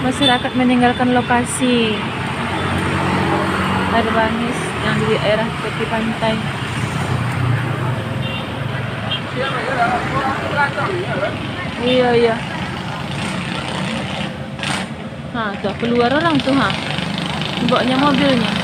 Masyarakat meninggalkan lokasi air bangis yang di daerah tepi pantai. Iya, iya. Tuh keluar orang tuh, bawanya mobilnya.